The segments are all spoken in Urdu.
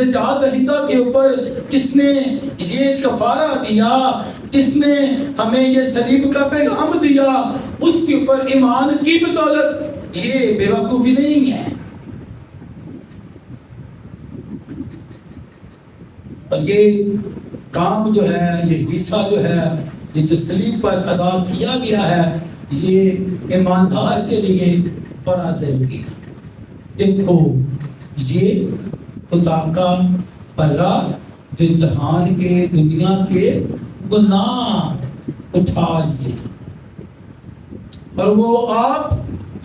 نجات دہندہ کے اوپر جس نے یہ کفارہ دیا، جس نے ہمیں یہ صلیب کا پیغام دیا، اس کے اوپر ایمان کی بدولت یہ بے وقوفی نہیں ہے۔ اور یہ کام جو ہے، یہ حصہ جو ہے، یہ جو صلیب پر ادا کیا گیا ہے، یہ ایماندار کے لیے بڑا ضروری ہے۔ دیکھو یہ خدا کا بندہ جو جہان کے، دنیا کے گناہ اٹھا لیے اور وہ آپ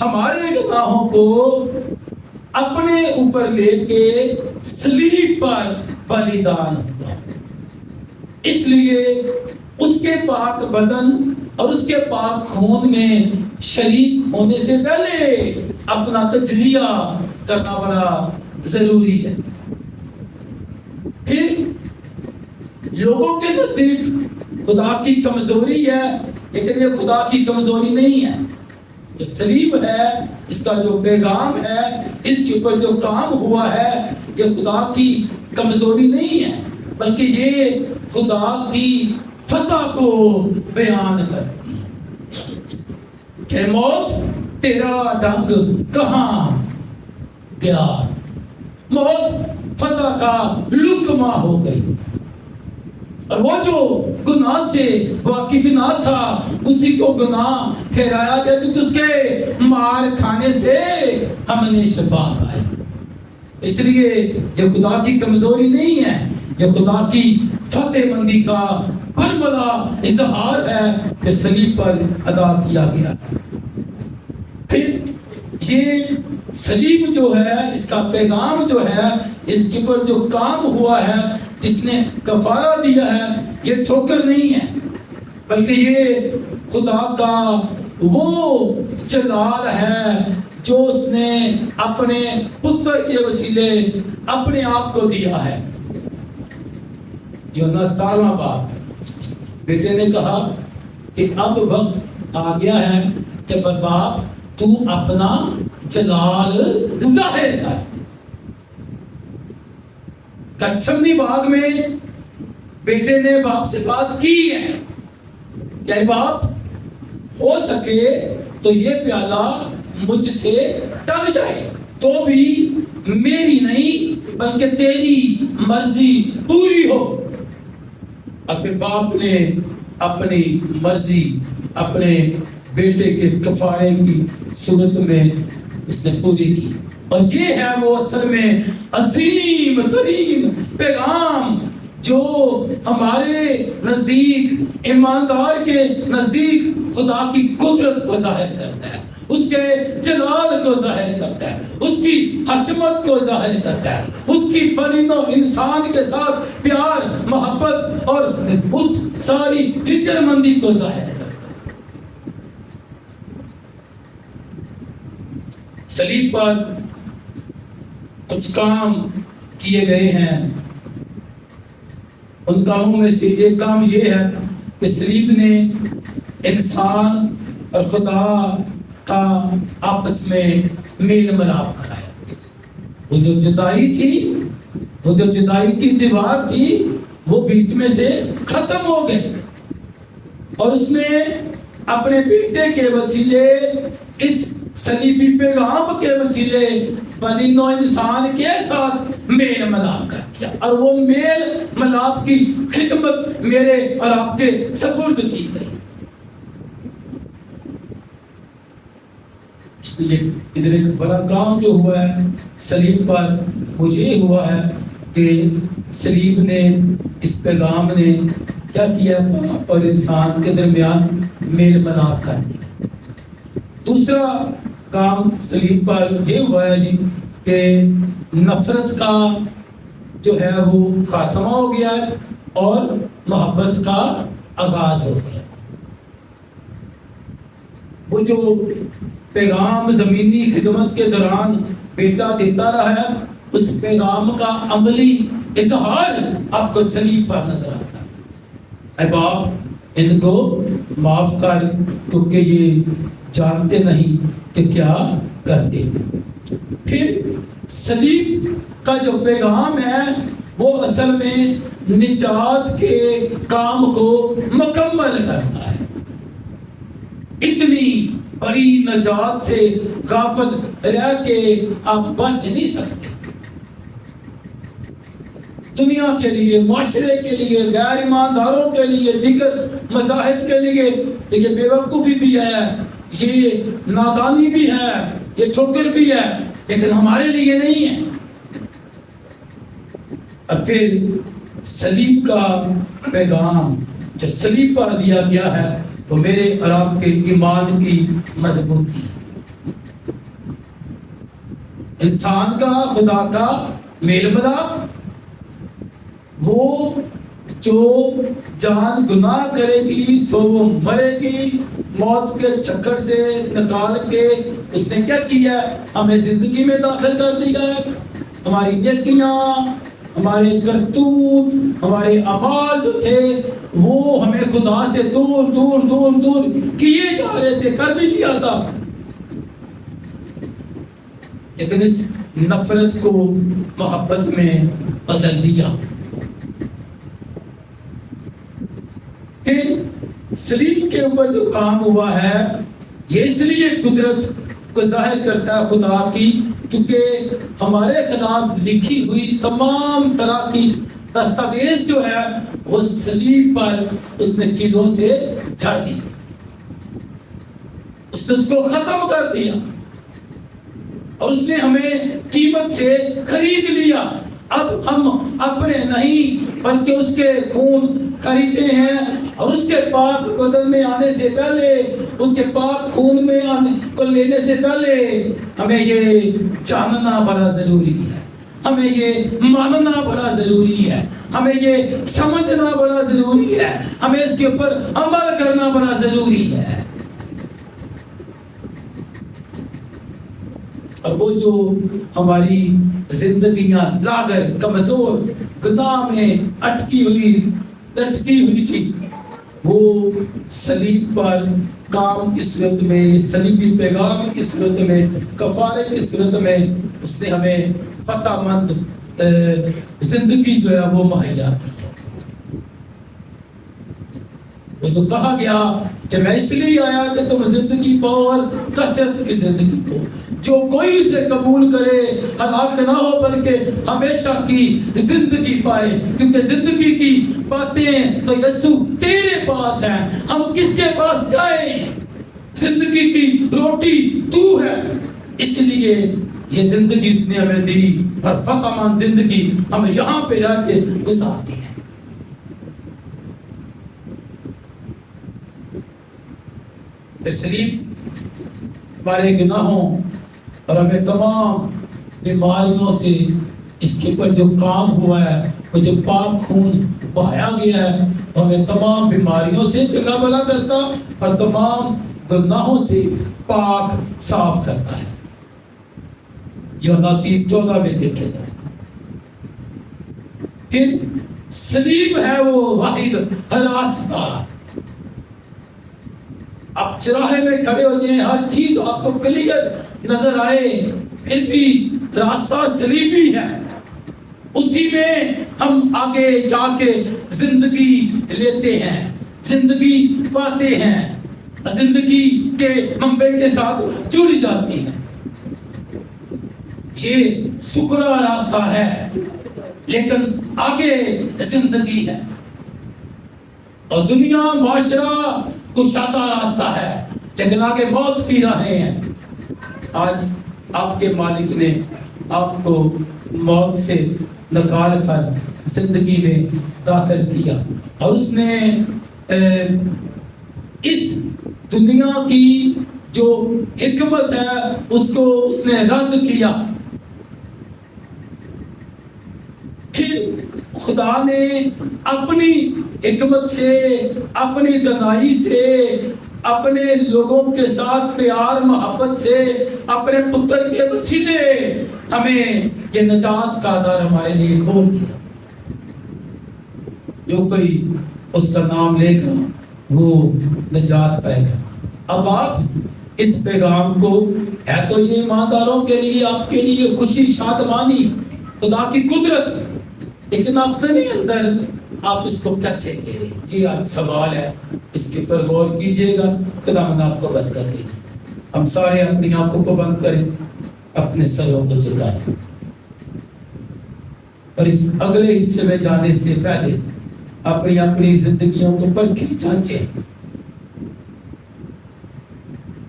ہمارے گناہوں کو اپنے اوپر لے کے صلیب پر بلیدان ہوا۔ اس لیے اس کے پاک بدن اور اس کے پاک خون میں شریک ہونے سے پہلے اپنا تجزیہ کرنا بڑا ضروری ہے۔ پھر لوگوں کے نزدیک خدا کی کمزوری ہے، لیکن یہ خدا کی کمزوری نہیں ہے۔ یہ صلیب ہے، اس کا جو پیغام ہے، اس کے اوپر جو کام ہوا ہے، یہ خدا کی کمزوری نہیں ہے، بلکہ یہ خدا کی فتح کو بیان کرتی ہے کہ موت تیرا ڈنگ کہاں گیا، موت فتح کا لقمہ ہو گئی۔ اور وہ جو گناہ سے واقف نہ تھا، اسی کو گناہ ٹھہرایا گیا، کیونکہ اس کے مار کھانے سے ہم نے شفا پائی۔ اس لیے یہ خدا کی کمزوری نہیں ہے، یہ خدا کی فتح مندی کا برملا اظہار ہے کہ صلیب پر ادا کیا گیا۔ پھر یہ صلیب جو ہے، اس کا پیغام جو ہے، اس کے اوپر جو کام ہوا ہے، جس نے کفارہ دیا ہے، یہ ٹھوکر نہیں ہے، بلکہ یہ خدا کا وہ جلال ہے جو اس نے اپنے پتر کے وسیلے اپنے آپ کو دیا ہے۔ یوحنا 17واں باب، بیٹے نے کہا کہ اب وقت آ گیا ہے کہ باپ تو اپنا جلال ظاہر کر۔ گتسمنی باغ میں بیٹے نے باپ سے بات کی ہے کہ اے باپ، ہو سکے تو یہ پیالہ مجھ سے ٹل جائے، تو بھی میری نہیں بلکہ تیری مرضی پوری ہو۔ اور پھر باپ نے اپنی مرضی اپنے بیٹے کے کفارے کی صورت میں اس نے پوری کی۔ اور یہ ہے وہ اصل میں عظیم ترین پیغام جو ہمارے نزدیک، ایماندار کے نزدیک خدا کی قدرت کو ظاہر کرتا ہے، اس کے جلال کو ظاہر کرتا ہے، اس کی حشمت کو ظاہر کرتا ہے، اس کی بنی نوع انسان کے ساتھ پیار، محبت اور اس ساری فکر مندی کو ظاہر کرتا ہے۔ صلیب پر کچھ کام کیے گئے ہیں، ان کاموں میں سے ایک کام یہ ہے کہ صلیب نے انسان اور خدا کا آپس میں میل ملاپ کرایا۔ وہ جو جدائی تھی، وہ جو جدائی کی دیوار تھی، وہ بیچ میں سے ختم ہو گئی، اور اس نے اپنے بیٹے کے وسیلے، اس صلیبی پیغام کے وسیلے بنی نوع انسان کے ساتھ میل ملاپ کر دیا، اور وہ میل ملاپ کی خدمت میرے اور آپ کے سپرد کی گئی۔ اس لیے ادھر ایک بڑا کام جو ہوا ہے صلیب پر، وہ یہ ہوا ہے کہ صلیب نے، اس پیغام نے کیا کیا؟ باپ اور انسان کے درمیان میل ملاپ کر دیا۔ دوسرا کام صلیب پر یہ ہوا ہے جی کہ نفرت کا جو ہے وہ خاتمہ ہو گیا ہے اور محبت کا آغاز ہو گیا۔ وہ جو پیغام زمینی خدمت کے دوران بیٹا دیتا رہا ہے، اس پیغام کا عملی اظہار آپ کو صلیب پر نظر آتا ہے۔ اے باپ، ان کو معاف کر، کیونکہ یہ جانتے نہیں کہ کیا کرتے۔ پھر صلیب کا جو پیغام ہے وہ اصل میں نجات کے کام کو مکمل کرتا ہے. اتنی بڑی نجات سے غافل رہ کے آپ بچ نہیں سکتے. دنیا کے لیے، معاشرے کے لیے، غیر ایمانداروں کے لیے، دیگر مذاہب کے لیے یہ بے وقوفی بھی ہے، یہ نادانی بھی ہے، یہ ٹھوکر بھی ہے، لیکن ہمارے لیے نہیں ہے. اب پھر صلیب کا پیغام جو صلیب پر دیا گیا ہے وہ میرے اور آپ کے ایمان کی مضبوطی ہے. انسان کا خدا کا میل ملاپ، وہ جو جان گناہ کرے گی سو وہ مرے گی، موت کے چکر سے نکال کے اس نے کیا کیا؟ ہمیں زندگی میں داخل کر دیا ہے. ہماری نیکیاں، ہمارے کرتوت، ہمارے اعمال جو تھے وہ ہمیں خدا سے دور دور دور دور کیے جا رہے تھے، کر بھی دیا تھا، لیکن اس نفرت کو محبت میں بدل دیا. پھر صلیب کے اوپر جو کام ہوا ہے یہ اس لیے قدرت کو ظاہر کرتا ہے خدا کی، کیونکہ ہمارے خلاف لکھی ہوئی تمام طرح کی دستاویز جو ہے وہ صلیب پر اس نے کیلوں سے جھاڑ دی، اس نے اس کو ختم کر دیا اور اس نے ہمیں قیمت سے خرید لیا. اب ہم اپنے نہیں بلکہ اس کے خون خریدے ہیں، اور اس کے پاک بدن میں آنے سے پہلے، اس کے پاک خون میں آنے کو لینے سے پہلے ہمیں یہ جاننا بڑا ضروری ہے، ہمیں یہ ماننا بڑا ضروری ہے، ہمیں یہ سمجھنا بڑا ضروری ہے، ہمیں اس کے اوپر عمل کرنا بڑا ضروری ہے. اور وہ جو ہماری زندگیاں لاغر، کمزور، گناہ میں اٹکی ہوئی، لٹکی ہوئی تھی، وہ صلیب پر کام کی صورت میں، صلیبی پیغام کی صورت میں، کفارے کی صورت میں اس نے ہمیں فتح مند زندگی جو ہے وہ مہیا کی. وہ تو کہا گیا کہ میں اس لیے آیا کہ تم زندگی پاؤ اور کثرت کی زندگی پاؤ. جو کوئی اسے قبول کرے ہلاک نہ ہو بلکہ ہمیشہ کی زندگی پائے. کیونکہ زندگی کی باتیں تو یسوع تیرے پاس ہیں، ہم کس کے پاس جائیں؟ زندگی کی روٹی تو ہے، اس لیے یہ زندگی اس نے ہمیں دی اور فتح مند زندگی ہم یہاں پہ رہ کے گزارتے ہیں. پھر صلیب ہمارے گناہوں اور ہمیں تمام بیماریوں سے، اس کے اوپر جو کام ہوا ہے، وہ جو پاک خون بہایا گیا ہے، ہمیں تمام بیماریوں سے چنگا بھلا کرتا اور تمام گناہوں سے پاک صاف کرتا ہے. یوحنا 3:14 میں دیکھیں. پھر صلیب ہے وہ واحد راستہ. آپ چراہے میں کھڑے ہو جائیں، ہر چیز آپ کو کلیئر نظر آئے، پھر بھی راستہ صلیبی ہے. اسی میں ہم آگے جا کے زندگی لیتے ہیں، زندگی پاتے ہیں، زندگی کے منبع کے ساتھ جڑ جاتی ہیں. یہ سکرا راستہ ہے، لیکن آگے زندگی ہے. اور دنیا، معاشرہ کشادہ راستہ ہے، لیکن آگے موت کی راہیں ہیں. آج آپ کے مالک نے آپ کو موت سے نکال کر زندگی میں داخل کیا، اور اس نے اس دنیا کی جو حکمت ہے اس کو اس نے رد کیا. پھر خدا نے اپنی حکمت سے، اپنی دنائی سے، اپنے لوگوں کے ساتھ پیار محبت سے، اپنے پتر کے وسیلے ہمیں یہ نجات کا در ہمارے لیے کھول دیا. جو کوئی اس کا نام لے گا وہ نجات پائے گا. اب آپ اس پیغام کو ہے تو یہ ایمانداروں کے لیے، آپ کے لیے خوشی شادمانی، خدا کی قدرت، لیکن اپنے اندر آپ اس کو کیسے لے رہے؟ جی آج سوال ہے، اس کے پر غور کیجئے گا، خداوند آپ کو برکت دے گا۔ ہم سارے اپنی آنکھوں کو بند کریں، اپنے سروں کو جھکائیں، اور اس اگلے حصے میں جانے سے پہلے اپنی اپنی زندگیوں کو پرکھیں، جانچیں،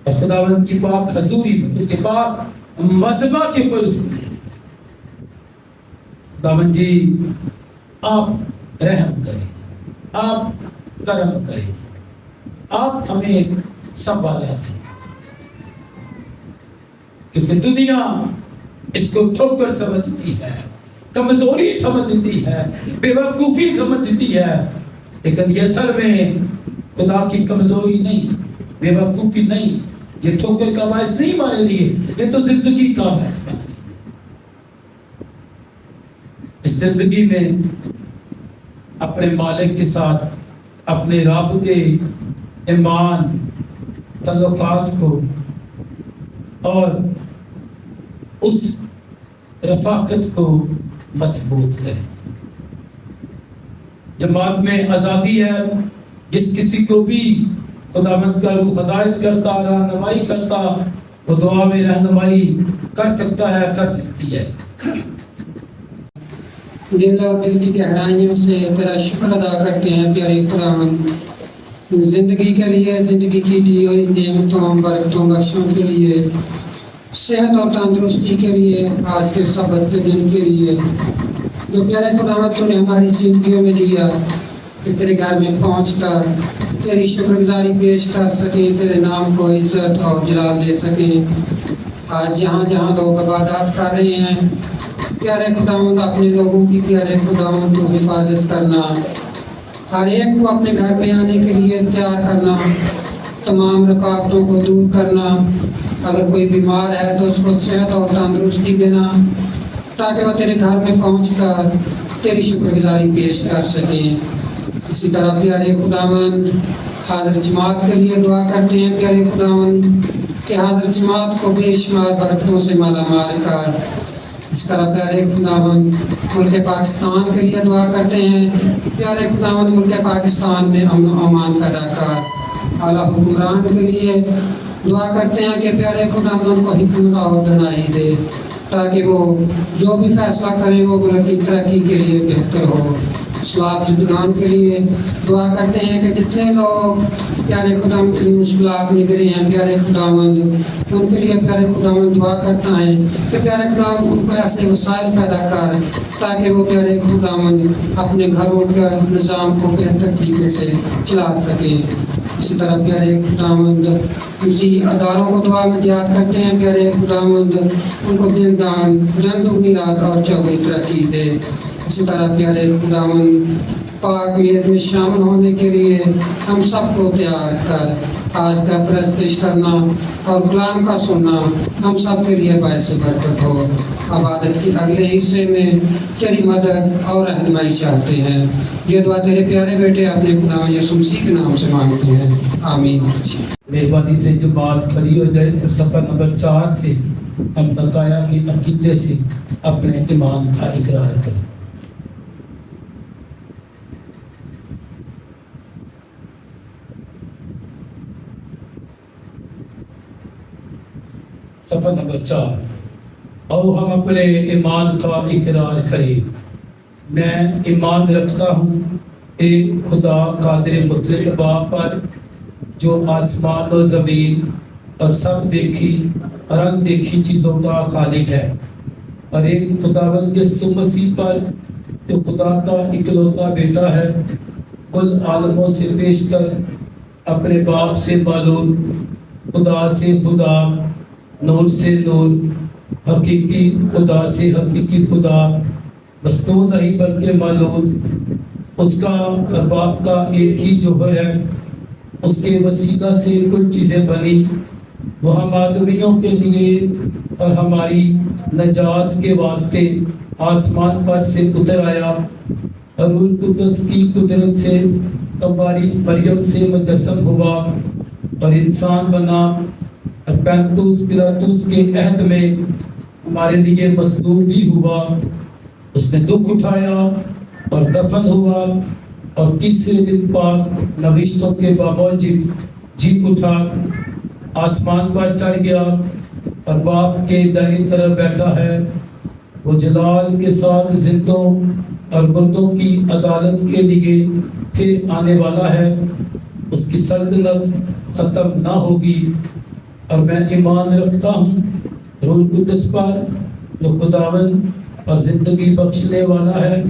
اور خداوند کی پاک حضوری میں، اس کے پاک مذہبہ کے اوپر خداوند جی آپ رحم کریں، آپ کرم کریں، آپ ہمیں سنبھالا دیں، کیونکہ دنیا اس کو ٹھوکر سمجھتی ہے، کمزوری سمجھتی ہے، بے وقوفی سمجھتی ہے، لیکن یہ اصل میں خدا کی کمزوری نہیں، بے وقوفی نہیں، یہ ٹھوکر کا باعث نہیں ہمارے لیے، یہ تو زندگی کا باعث ہے۔ اس زندگی میں اپنے مالک کے ساتھ اپنے رابطے، ایمان، تعلقات کو اور اس رفاقت کو مضبوط کریں۔ جماعت میں آزادی ہے، جس کسی کو بھی خداوند کا روح ہدایت کرتا، رہنمائی کرتا، وہ دعا میں رہنمائی کر سکتا ہے، کر سکتی ہے۔ دل اور دل کی گہرائیوں سے تیرا شکر ادا کرتے ہیں پیارے خداوند، زندگی کے لیے، زندگی کی دی ہوئی نعمتوں، برکتوں، بخشوں کے لیے، صحت اور تندرستی کے لیے، آج کے سبت کے دن کے لیے جو پیارے خداوند تو نے ہماری زندگیوں میں دیا، کہ تیرے گھر میں پہنچ کر تیری شکر گزاری پیش کر سکیں، تیرے نام کو عزت اور جلال دے سکیں۔ آج جہاں جہاں لوگ عبادات کر رہے ہیں، پیارے خداوند اپنے لوگوں کی پیارے خداوند تو حفاظت کرنا، ہر ایک کو اپنے گھر میں آنے کے لیے تیار کرنا، تمام رکاوٹوں کو دور کرنا، اگر کوئی بیمار ہے تو اس کو صحت اور تندرستی دینا، تاکہ وہ تیرے گھر میں پہنچ کر تیری شکر گزاری پیش کر سکیں۔ اسی طرح پیارے خداوند حاضر جماعت کے لیے دعا کرتے ہیں پیارے خداوند، کہ حاضر جماعت کو بے شمار برکتوں سے مالا مال کر۔ اس طرح پیارے خداوند ملک پاکستان کے لیے دعا کرتے ہیں، پیارے خداوند ملک پاکستان میں امن و امان پیدا کر۔ اعلیٰ حکمران کے لیے دعا کرتے ہیں کہ پیارے خداوند ان کو حکمت اور دانائی دے، تاکہ وہ جو بھی فیصلہ کریں وہ ملک کی ترقی کے لیے بہتر ہو۔ اسلاف زندگان کے لیے دعا کرتے ہیں کہ جتنے لوگ پیارے خداوند کی مشکلات میں گرے ہیں، پیارے خداوند ان کے لیے پیارے خداوند دعا کرتا ہے کہ پیارے خداوند ان کو ایسے وسائل پیدا کر، تاکہ وہ پیارے خداوند اپنے گھروں کے نظام کو بہتر طریقے سے چلا سکیں۔ اسی طرح پیارے خداوند اسی اداروں کو دعا میں یاد کرتے ہیں، پیارے خداوند ان کو دن دان رنگ دگنی رات اور چوگنی ترقی دے۔ اسی طرح پیارے خداوند پاک میز میں شامل ہونے کے لیے ہم سب کو تیار کر، آج کا پرستش کرنا اور کلام کا سننا ہم سب کے لیے باعث برکت ہو۔ عبادت کے اگلے حصے میں تیری مدد اور رہنمائی چاہتے ہیں۔ یہ دعا تیرے پیارے بیٹے اپنے خداوند یسوع مسیح کے نام سے مانگتے ہیں، آمین۔ مہربانی سے جو بات کھڑی ہو جائے، صفحہ نمبر 4 سے ہم تقایا کے عقیدے سے اپنے ایمان کا اقرار کریں۔ صفحہ نمبر 4، اور ہم اپنے ایمان کا اقرار کریں۔ میں ایمان رکھتا ہوں ایک خدا قادر مطلق باپ پر، جو آسمان و زمین اور سب دیکھی اور ان دیکھی چیزوں کا خالق ہے، اور ایک خداوند یسوع مسیح پر، جو خدا کا اکلوتا بیٹا ہے، کل عالموں سے بیشتر، اپنے باپ سے معلوم، خدا سے خدا، نور سے نور، حقیقی خدا سے حقیقی خدا، مصنوع نہیں بلکہ معلوم، اس کا اور باپ کا ایک ہی جوہر ہے، اس کے وسیلہ سے کل چیزیں بنی، وہ ہم آدمیوں کے لیے اور ہماری نجات کے واسطے آسمان پر سے اتر آیا، اور روح القدس کی قدرت سے ہماری مریم سے مجسم ہوا اور انسان بنا، اور پینتوس پلاطس کے عہد میں ہمارے لیے مصلوب بھی ہوا، اس نے دکھ اٹھایا اور دفن ہوا، اور تیسرے دن پاک نوشتوں کے باموجب جی اٹھا، آسمان پر چڑھ گیا اور باپ کے دائیں طرف بیٹھا ہے۔ وہ جلال کے ساتھ زندوں اور مردوں کی عدالت کے لیے پھر آنے والا ہے۔ اس کی سلطنت ختم نہ ہوگی۔ اور میں ایمان رکھتا ہوں روح القدس پر، جو خداوند اور زندگی بخشنے والا ہے،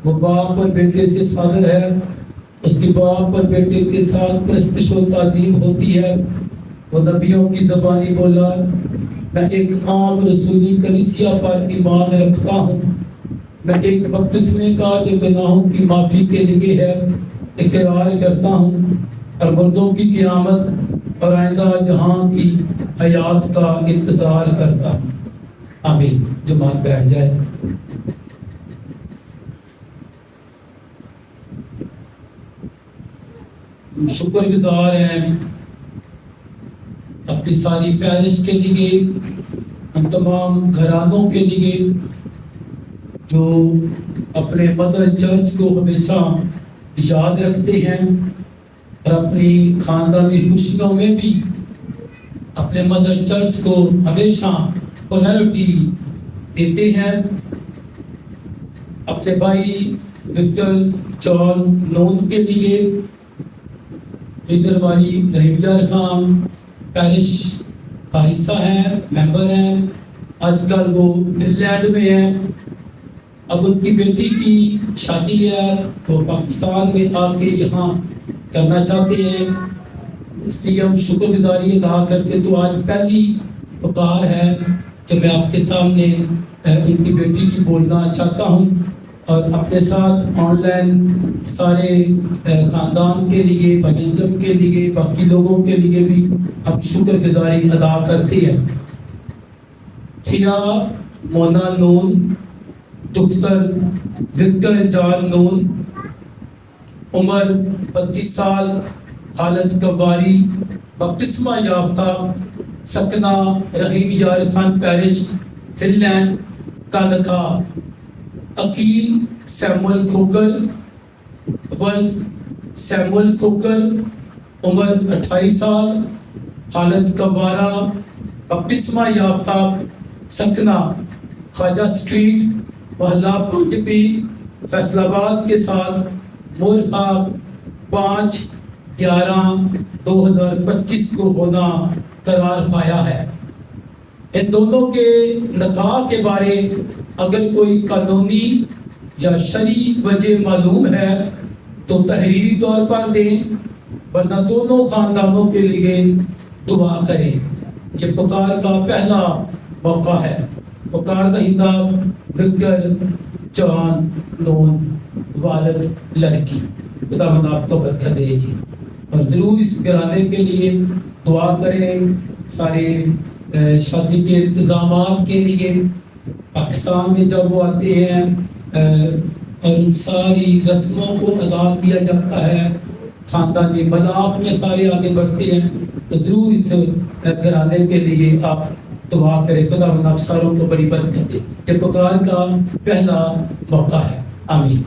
وہ باپ اور بیٹے سے صادر ہے، اس کی باپ اور بیٹے کے ساتھ پرستش و تعظیم ہوتی ہے۔ وہ نبیوں کی زبانی بولا، میں ایک عام رسولی کلیسیا پر ایمان رکھتا ہوں، میں ایک بپتسمے کا جو گناہوں کی معافی کے لیے ہے اقرار کرتا ہوں، اور مردوں کی قیامت اور آئندہ جہاں کی حیات کا انتظار کرتا ہوں۔ آمین۔ جماعت بیٹھ جائے۔ شکر گزار ہیں اپنی ساری پیرش کے لیے، ہم تمام گھرانوں کے لیے جو اپنے مدر چرچ کو ہمیشہ یاد رکھتے ہیں اور اپنی خاندانی خوشیوں میں بھی اپنے مدر چرچ کو ہمیشہ پرائرٹی دیتے ہیں۔ اپنے بھائی وکٹر جان نون کے لیے، ادھر ہماری رحیم یار خان پیرش کا حصہ ہیں، ممبر ہیں، آج کل وہ فن لینڈ میں ہیں، اب ان کی بیٹی کی شادی ہے تو پاکستان میں آ کے یہاں کرنا چاہتے ہیں، اس لیے ہم شکر گزاری ادا کرتے۔ تو آج پہلی پکار ہے کہ میں آپ کے سامنے ان کی بیٹی کی بولنا چاہتا ہوں، اور اپنے ساتھ آن لائن سارے خاندان کے لیے، بھائیجم کے لیے، باقی لوگوں کے لیے بھی ہم شکر گزاری ادا کرتے ہیں۔ تھیا مونا نون، دختر وکٹر جان نون، عمر 32 سال، حالت کباری، بپتسمہ یافتہ، سکنہ رحیم یار خان پیرش، فن لینڈ کا لکھا۔ عقیل سیمول کھوکر، ولد سیمول کھوکر، عمر 28 سال، حالت کبارہ، بپتسمہ یافتہ، سکنہ خواجہ اسٹریٹ، محلہ پنجپی، فیصل آباد کے ساتھ مورخہ 5/11/2025 کو ہونا قرار پایا ہے۔ ان دونوں کے نکاح کے بارے اگر کوئی قانونی یا شرعی وجہ معلوم ہے تو تحریری طور پر دیں، ورنہ دونوں خاندانوں کے لیے دعا کریں۔ یہ پکار کا پہلا موقع ہے۔ پکار دہندہ وکٹر جان نون، والد لڑکی۔ خداوند آپ کو برکت دے جی، اور ضرور اس گھرانے کے لیے دعا کریں، سارے شادی کے انتظامات کے لیے۔ پاکستان میں جب وہ آتے ہیں اور ان ساری رسموں کو ادا کیا جاتا ہے، خاندانی ملاپ میں سارے آگے بڑھتے ہیں، تو ضرور اس گھرانے کے لیے آپ دعا کریں۔ خداوند آپ ساروں کو بڑی برکت دے۔ یہ پکار کا پہلا موقع ہے۔ آمین۔